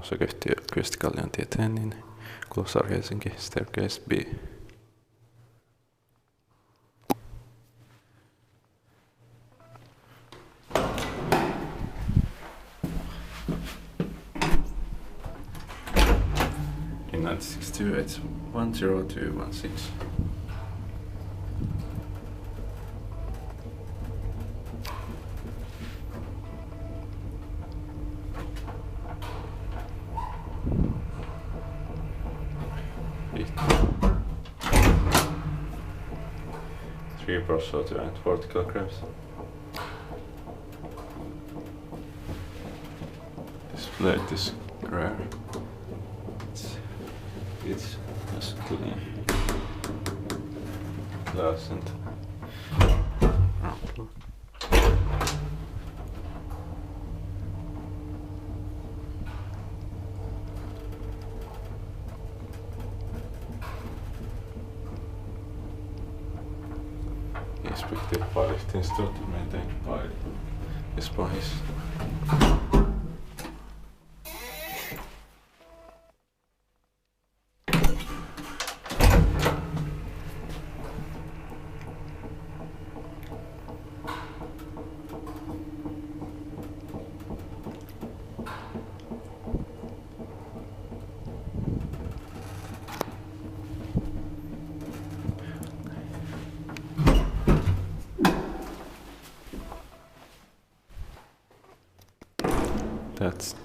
Osakeyhtiö Kyösti Kallion tieteen, niin Kulosaari Helsinki, staircase B. In 1962 it's 10216. Three prosciutto and 40 kilograms. This plate is rare. It's just clean glass and inspected pilot installed to maintain pilot spice. That's